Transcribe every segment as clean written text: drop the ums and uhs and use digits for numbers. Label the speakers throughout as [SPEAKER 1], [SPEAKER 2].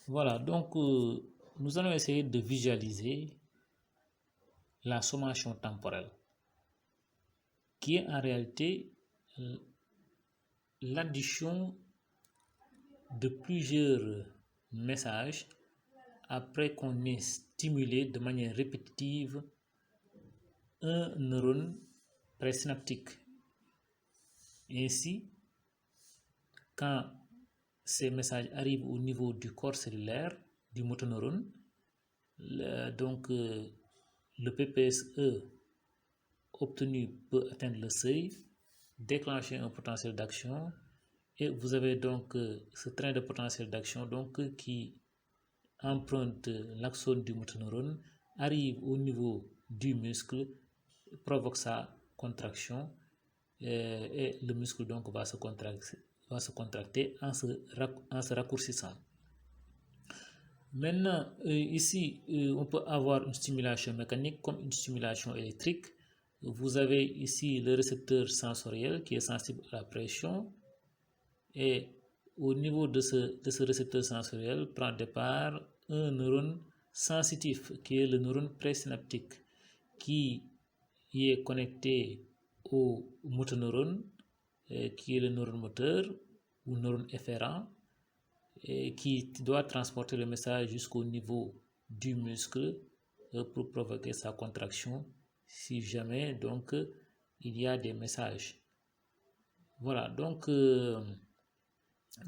[SPEAKER 1] Voilà, donc nous allons essayer de visualiser la sommation temporelle, qui est en réalité l'addition de plusieurs messages après qu'on ait stimulé de manière répétitive un neurone présynaptique. Ainsi, quand ces messages arrivent au niveau du corps cellulaire du motoneurone, le PPSE obtenu peut atteindre le seuil, déclencher un potentiel d'action, et vous avez donc ce train de potentiel d'action qui emprunte l'axone du motoneurone, arrive au niveau du muscle, provoque sa contraction, et le muscle donc va se contracter en se raccourcissant. Maintenant, ici, on peut avoir une stimulation mécanique comme une stimulation électrique. Vous avez ici le récepteur sensoriel qui est sensible à la pression, et au niveau de ce récepteur sensoriel prend départ un neurone sensitif qui est le neurone présynaptique, qui est connecté au motoneurone qui est le neurone moteur ou neurone efférent, et qui doit transporter le message jusqu'au niveau du muscle pour provoquer sa contraction si jamais donc il y a des messages. Voilà, donc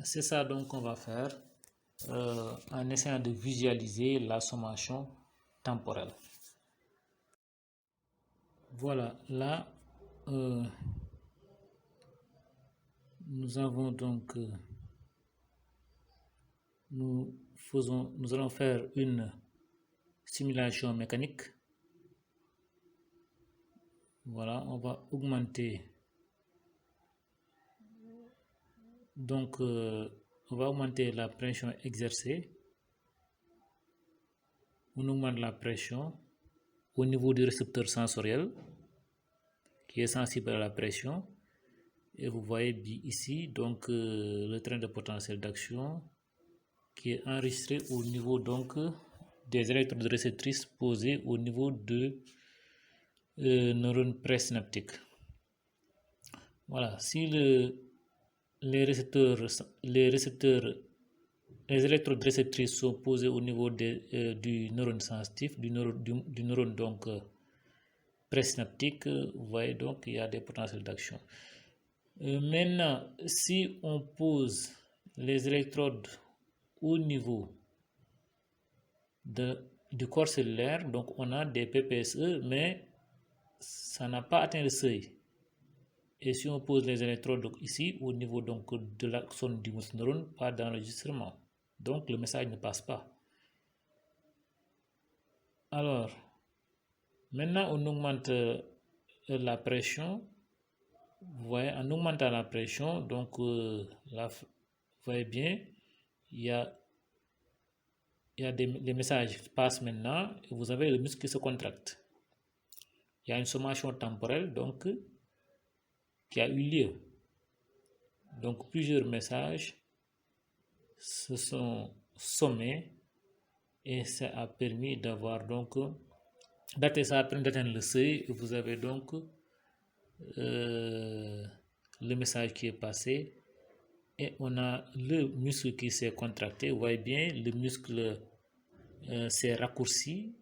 [SPEAKER 1] c'est ça donc qu'on va faire en essayant de visualiser la sommation temporelle. Voilà, là nous avons donc nous allons faire une simulation mécanique. Voilà, on va augmenter donc on va augmenter la pression exercée. On augmente la pression au niveau du récepteur sensoriel qui est sensible à la pression, et vous voyez ici donc le train de potentiel d'action qui est enregistré au niveau donc des électrodes réceptrices posées au niveau de neurones présynaptiques. Voilà, si les électrodes réceptrices sont posées au niveau du neurone sensitif, du neurone donc présynaptique, vous voyez donc il y a des potentiels d'action. Maintenant, si on pose les électrodes au niveau du corps cellulaire, donc on a des PPSE, mais ça n'a pas atteint le seuil. Et si on pose les électrodes ici, au niveau donc de l'axone du motoneurone, pas d'enregistrement. Donc le message ne passe pas. Alors, maintenant on augmente la pression. Vous voyez, en augmentant la pression, donc là, vous voyez bien, les messages passent maintenant, et vous avez le muscle qui se contracte. Il y a une sommation temporelle donc qui a eu lieu. Donc plusieurs messages se sont sommés, et ça a permis d'avoir donc d'atteindre le seuil, et vous avez donc le message qui est passé, et on a le muscle qui s'est contracté. Vous voyez bien, le muscle s'est raccourci.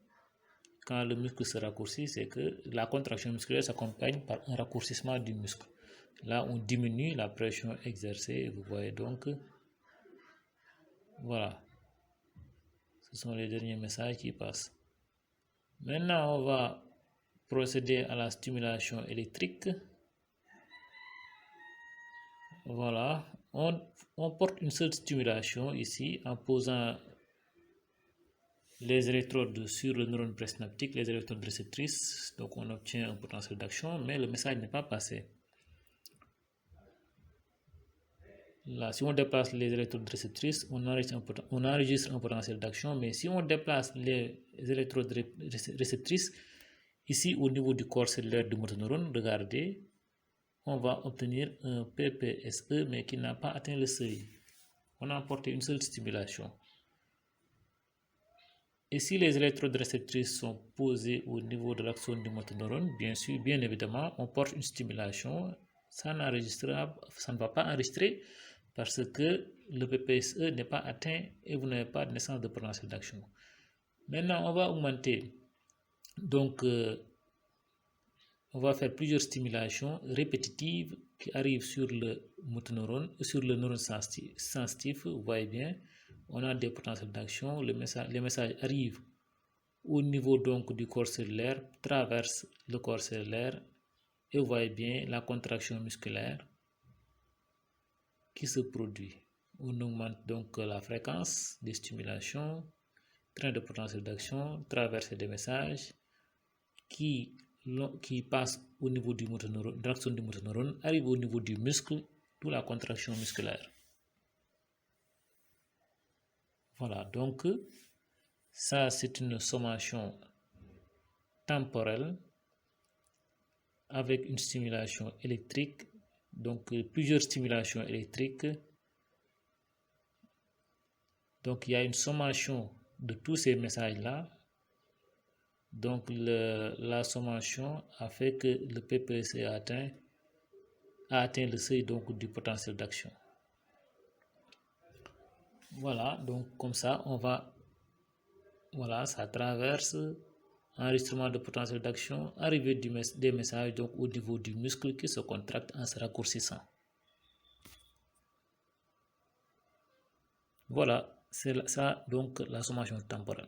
[SPEAKER 1] Quand le muscle se raccourcit, c'est que la contraction musculaire s'accompagne par un raccourcissement du muscle. Là, on diminue la pression exercée, et vous voyez donc, voilà, ce sont les derniers messages qui passent. Maintenant, on va procéder à la stimulation électrique. Voilà, on porte une seule stimulation ici en posant les électrodes sur le neurone présynaptique, les électrodes réceptrices. Donc on obtient un potentiel d'action, mais le message n'est pas passé. Là, si on déplace les électrodes réceptrices, on enregistre un potentiel d'action, mais si on déplace les électrodes réceptrices, ici au niveau du corps cellulaire du motoneurone, regardez, on va obtenir un PPSE, mais qui n'a pas atteint le seuil. On a apporté une seule stimulation. Et si les électrodes réceptrices sont posées au niveau de l'axone du motoneurone, bien sûr, bien évidemment, on porte une stimulation, ça ne va pas enregistrer parce que le PPSE n'est pas atteint et vous n'avez pas de naissance de potentiel d'action. Maintenant, on va augmenter. Donc, on va faire plusieurs stimulations répétitives qui arrivent sur le motoneurone, sur le neurone sensitif. Vous voyez bien, on a des potentiels d'action. Les messages arrivent au niveau donc du corps cellulaire, traversent le corps cellulaire et vous voyez bien la contraction musculaire qui se produit. On augmente donc la fréquence des stimulations, train de potentiel d'action, traversée des messages qui passe au niveau du motoneurone, de l'axone du motoneurone, arrive au niveau du muscle, d'où la contraction musculaire. Voilà, donc ça c'est une sommation temporelle avec une stimulation électrique, donc plusieurs stimulations électriques. Donc il y a une sommation de tous ces messages-là. Donc la sommation a fait que le PPSE a atteint le seuil donc du potentiel d'action. Voilà, donc comme ça on va, voilà, ça traverse enregistrement de potentiel d'action, arrivée des messages donc au niveau du muscle qui se contracte en se raccourcissant. Voilà, c'est ça donc la sommation temporelle.